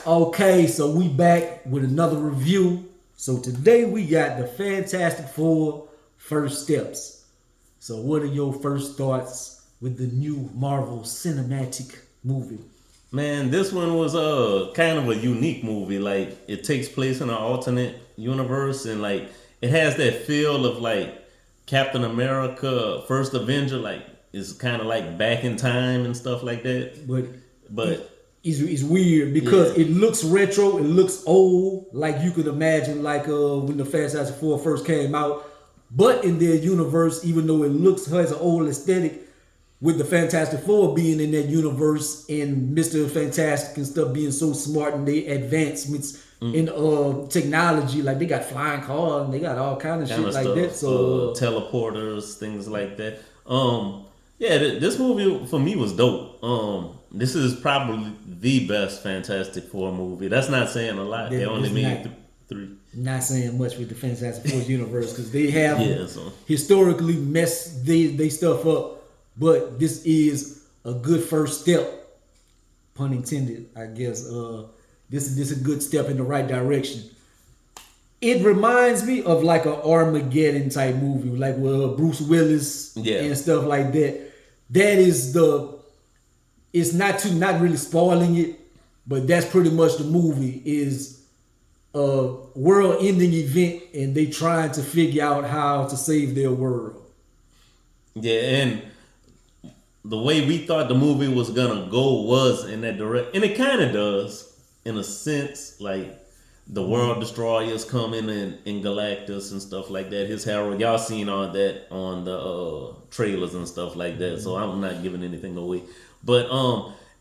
Okay, so we back with another review. So today we got the Fantastic Four First Steps. So what are your first thoughts with the new Marvel Cinematic movie? Man, this one was kind of a unique movie. Like it takes place in an alternate universe, and like it has that feel of like Captain America, First Avenger. Like it's kind of like back in time and stuff like that. But But it's weird because yeah, it looks retro, it looks old, like you could imagine like when the Fantastic Four first came out. But in their universe, even though it looks has an old aesthetic, with the Fantastic Four being in that universe and Mr. Fantastic and stuff being so smart and they advancements in technology, like they got flying cars and they got all kind of kind shit of like that. stuff. So Teleporters, things like that. Yeah, this movie for me was dope. This is probably the best Fantastic Four movie. That's not saying a lot. They only it's not made three. not saying much with the Fantastic Four universe because they have Yeah, so historically messed they stuff up, but this is a good first step, pun intended, I guess. This is a good step in the right direction. It reminds me of like an Armageddon type movie, like with Bruce Willis yeah. and stuff like that. That is the. It's not really spoiling it, but that's pretty much the movie is a world-ending event, and they trying to figure out how to save their world. Yeah, and the way we thought the movie was gonna go was in that direct, and it kind of does in a sense. Like the world destroyers coming in Galactus and stuff like that. His Harold, y'all seen all that on the trailers and stuff like that. So I'm not giving anything away, but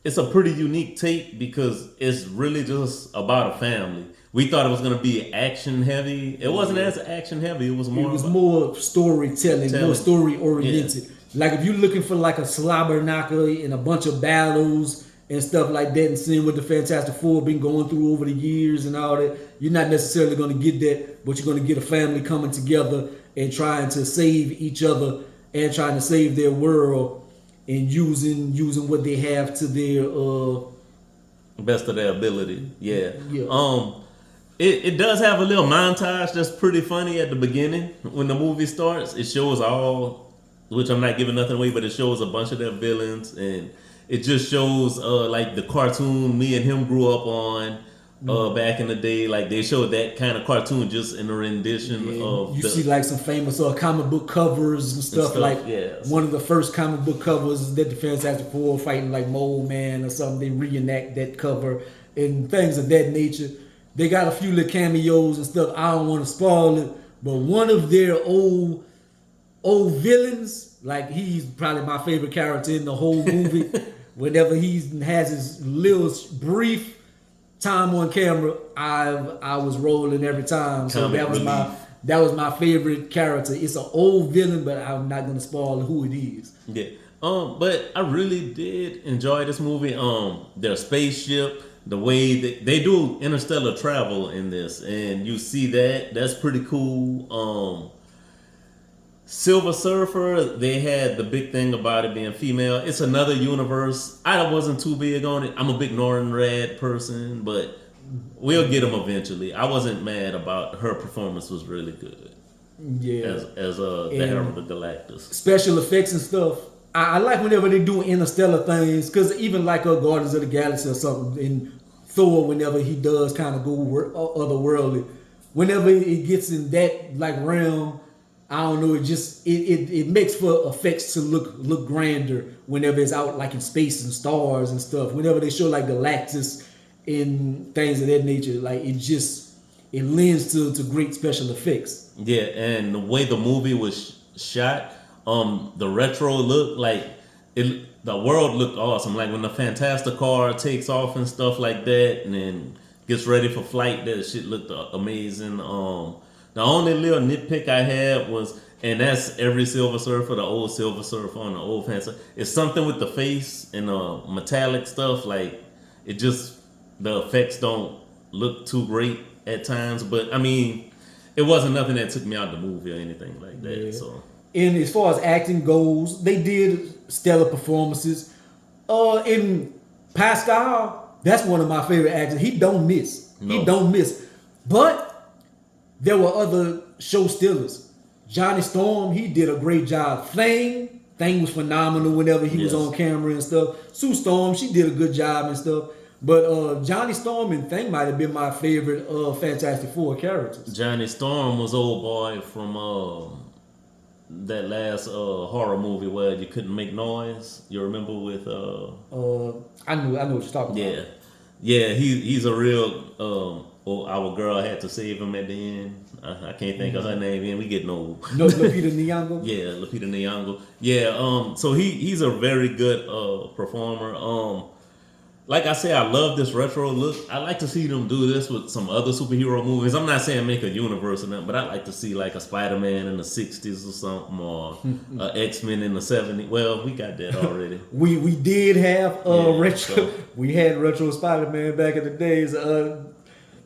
it's a pretty unique take because it's really just about a family. We thought it was gonna be action heavy. It wasn't as action heavy. It was It more was about more storytelling, more telling. story Yeah. oriented. Like if you're looking for like a slobber knocker and a bunch of battles and stuff like that, and seeing what the Fantastic Four been going through over the years and all that, you're not necessarily going to get that, but you're going to get a family coming together and trying to save each other and trying to save their world and using what they have to their Best of their ability. Yeah. yeah. It does have a little montage that's pretty funny at the beginning when the movie starts. It shows all, which I'm not giving nothing away, but it shows a bunch of their villains, and it just shows like the cartoon me and him grew up on back in the day. Like they showed that kind of cartoon just in a rendition Yeah, of you the see like some famous comic book covers and stuff, like yeah. one of the first comic book covers that the Fantastic Four fighting like Mole Man or something. They reenact that cover and things of that nature. They got a few little cameos and stuff. I don't want to spoil it, but one of their old villains, like he's probably my favorite character in the whole movie. Whenever he has his little brief time on camera, I was rolling every time. So Comic that was my favorite character. It's an old villain, but I'm not gonna spoil who it is. Yeah. But I really did enjoy this movie. Their spaceship, the way they do interstellar travel in this, and you see that's pretty cool. Silver Surfer, they had the big thing about it being female. It's another universe. I wasn't too big on it. I'm a big Northern Red person, but we'll get them eventually. I wasn't mad about her performance. Was really good Yeah, as the head of the Galactus. special effects and stuff. I like whenever they do interstellar things, because even like Guardians of the Galaxy or something, in Thor, whenever he does kind of go otherworldly, whenever it gets in that like realm, I don't know, it makes for effects to look grander whenever it's out like in space and stars and stuff. Whenever they show like Galactus and things of that nature, like it lends to great special effects. Yeah, and the way the movie was shot, the retro look, like the world looked awesome. Like when the Fantastic car takes off and stuff like that, and then gets ready for flight, that shit looked amazing. The only little nitpick I had was, and that's every Silver Surfer, the old Silver Surfer and the old Fantastic, it's something with the face and metallic stuff. Like it just the effects don't look too great at times, but I mean, it wasn't nothing that took me out the movie or anything like that. Yeah. So, and as far as acting goes, they did stellar performances. In Pascal, That's one of my favorite actors. He don't miss. No. He don't miss. But there were other show stealers. Johnny Storm, he did a great job. Thing was phenomenal whenever he was Yes. on camera and stuff. Sue Storm, she did a good job and stuff. But Johnny Storm and Thing might have been my favorite Fantastic Four characters. Johnny Storm was old boy from that last horror movie where you couldn't make noise. You remember with I know what you're talking yeah, about. yeah. He's a real. Our girl had to save him at the end. I can't think of her name. And we getting old. No, Lupita Nyong'o. Yeah, Lupita Nyong'o. Yeah. So he's a very good performer. Like I say, I love this retro look. I like to see them do this with some other superhero movies. I'm not saying make a universe or nothing, but I like to see like a Spider-Man in the 60s or something, or X-Men in the 70s. Well, we got that already. We did have retro. so- We had retro Spider-Man back in the days.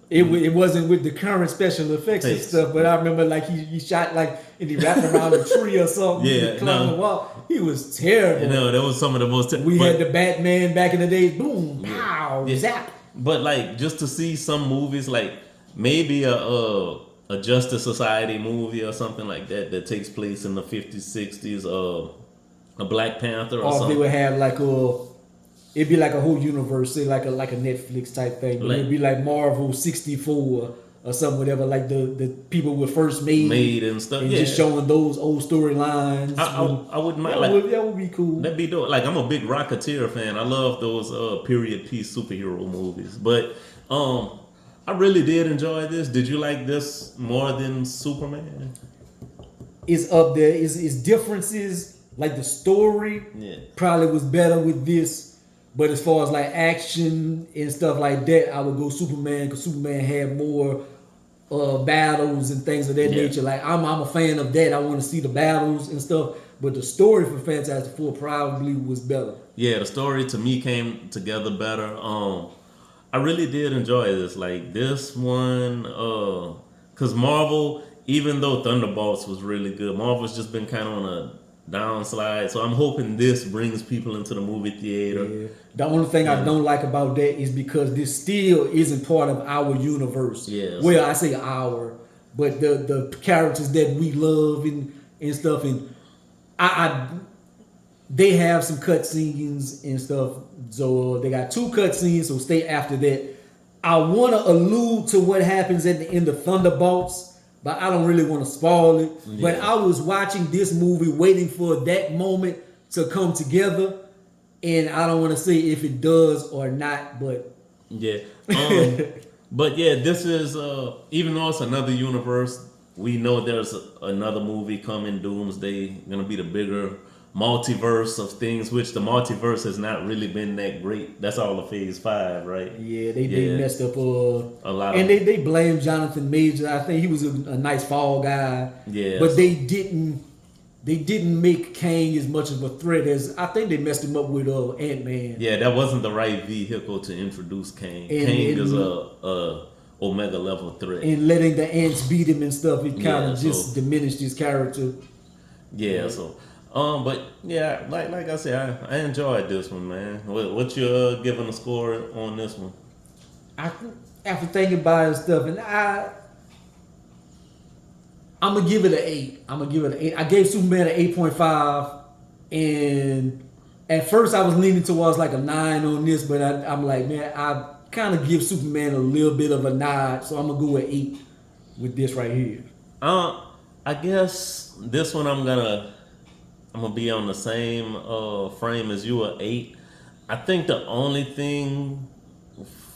It wasn't with the current special effects and Thanks. stuff, but I remember like he shot like and he wrapped around a tree or something. Yeah, he climbed no. the wall. He was terrible. You know, that was some of the most. We had the Batman back in the days. Boom, Yeah. pow, Yeah. zap. But like just to see some movies, like maybe a Justice Society movie or something like that takes place in the 50s, 60s, a Black Panther or Or if they something. would have like it'd be like a whole universe, say like a Netflix type thing. But Like- it'd be like Marvel 64 or something, whatever. Like the people were first made and stuff. and Yeah, just showing those old storylines. I wouldn't mind. That would be cool. That'd be dope. Like I'm a big Rocketeer fan. I love those period piece superhero movies. But I really did enjoy this. Did you like this more than Superman? It's up there. It's differences. Like the story Yeah. probably was better with this. But as far as like action and stuff like that, I would go Superman because Superman had more battles and things of that Yeah. nature. Like I'm a fan of that. I want to see the battles and stuff. But the story for Fantastic Four probably was better. Yeah, the story to me came together better. I really did enjoy this. Like this one, cause Marvel, even though Thunderbolts was really good, Marvel's just been kind of on a downslide. So I'm hoping this brings people into the movie theater. Yeah. The only thing I don't like about that is because this still isn't part of our universe. Yeah, Well, I say our, but the characters that we love and stuff, and they have some cutscenes and stuff. So they got 2 cutscenes. So stay after that. I want to allude to what happens at the end of Thunderbolts, but I don't really want to spoil it. Yeah. But I was watching this movie waiting for that moment to come together. And I don't want to say if it does or not, but Yeah. But yeah, this is even though it's another universe, we know there's another movie coming, Doomsday, gonna be the bigger multiverse of things, which the multiverse has not really been that great. That's all of Phase 5, right? yeah, they messed up A lot and of- they blamed Jonathan Major. I think he was a nice fall guy. Yeah, But so- they didn't make Kang as much of a threat as I think they messed him up with Ant-Man. Yeah, that wasn't the right vehicle to introduce Kang. And- Kang and- is a Omega level threat. And letting the ants beat him and stuff, it kind Yeah, of just so- diminished his character. Yeah, so but yeah, like I said, I enjoyed this one, man. What you giving a score on this one? After thinking about it and stuff, and I'm gonna give it an 8. I'm gonna give it an 8. I gave Superman an 8.5, and at first I was leaning towards like a 9 on this, but I'm like, man, I kind of give Superman a little bit of a nod, so I'm gonna go at 8 with this right here. I guess this one I'm gonna be on the same frame as you, at 8. I think the only thing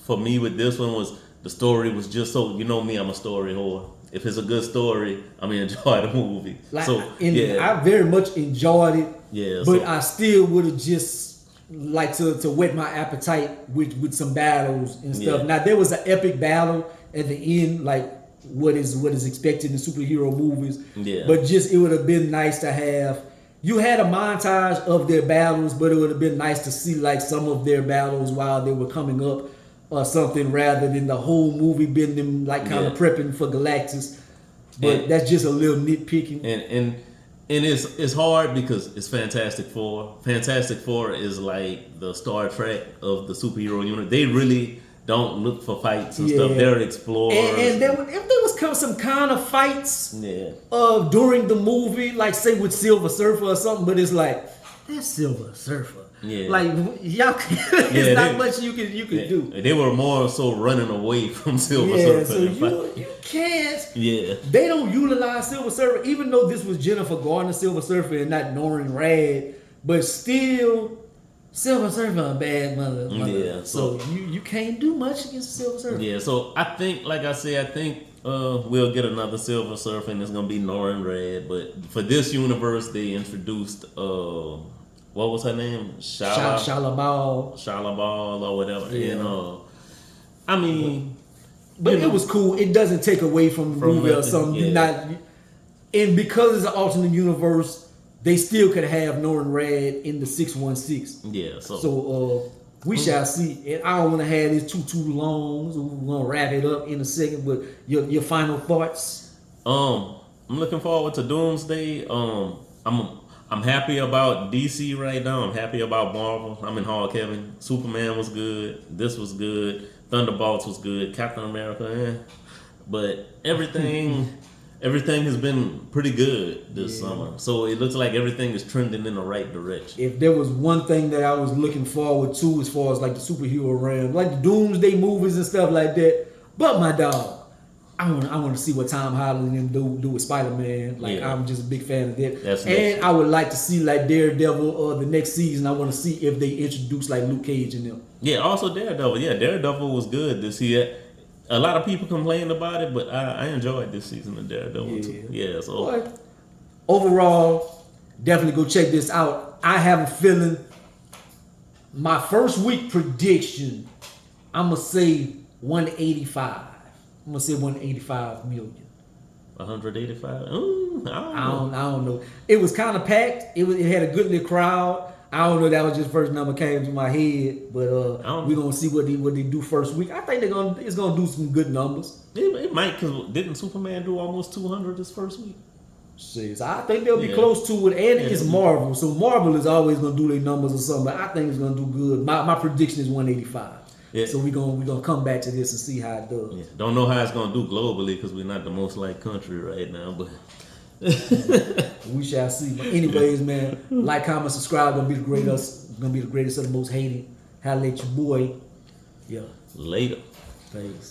for me with this one was the story was just so, you know me, I'm a story whore. If it's a good story, I'm gonna enjoy the movie. Like, So and yeah, I very much enjoyed it. Yeah, but so- I still would have just like to whet my appetite with some battles and stuff. Yeah. Now there was an epic battle at the end, like what is expected in superhero movies. Yeah. But just it would have been nice to have. You had a montage of their battles, but it would have been nice to see like some of their battles while they were coming up or something, rather than the whole movie being them like kind of Yeah. prepping for Galactus. But And- that's just a little nitpicking. and and it's hard because it's Fantastic Four. Fantastic Four is like the Star Trek of the superhero unit. They really don't look for fights and stuff. They're explorers. And if there was some kind of fights Yeah. during the movie, like say with Silver Surfer or something, but it's like that's Silver Surfer. Yeah. Like y'all, it's not much you can do. They were more so running away from Silver Yeah, Surfer. so you can't. Yeah. They don't utilize Silver Surfer, even though this was Jennifer Garner Silver Surfer and not Norrin Rad, but still Silver Surfer a bad mother. Yeah, So you can't do much against Silver Surfer. Yeah, so I think, like I said, we'll get another Silver Surfer and it's gonna be Norrin Red. But for this universe, they introduced what was her name? Shalabal or whatever. Yeah. And I mean, but it was cool. It doesn't take away from the movie or something. Yeah. You're not, and because it's an alternate universe, they still could have Norrin Rad in the 616. Yeah. So we shall see. And I don't want to have this too long. So we're gonna wrap it up in a second. But your final thoughts? I'm looking forward to Doomsday. I'm happy about DC right now. I'm happy about Marvel. I'm in Hall Kevin. Superman was good. This was good. Thunderbolts was good. Captain America, but everything has been pretty good this summer. So it looks like everything is trending in the right direction. If there was one thing that I was looking forward to as far as like the superhero realm, like the Doomsday movies and stuff like that, but my dog, I want to see what Tom Holland and them do with Spider-Man. Like I'm just a big fan of that. And I would like to see like Daredevil the next season. I want to see if they introduce like Luke Cage in them. Yeah, also Daredevil. Yeah, Daredevil was good this year. A lot of people complained about it, but I enjoyed this season of Daredevil too. Yeah, so but overall, definitely go check this out. I have a feeling my first week prediction, I'm gonna say 185. I'm gonna say 185 million. 185. I don't know. It was kind of packed. It had a good little crowd. I don't know. That was just first number came to my head, but we're gonna see what they do first week. I think it's gonna do some good numbers. It might, because didn't Superman do almost 200 this first week? So I think they'll be close to it, and it's Marvel, so Marvel is always gonna do their numbers or something. But I think it's gonna do good. My prediction is 185. Yeah. So we're gonna come back to this and see how it does. Yeah. Don't know how it's gonna do globally because we're not the most liked country right now, but we shall see. But anyways, man, like, comment, subscribe. Gonna be the greatest of the most hated. Holla at your boy. Yeah. Later. Thanks.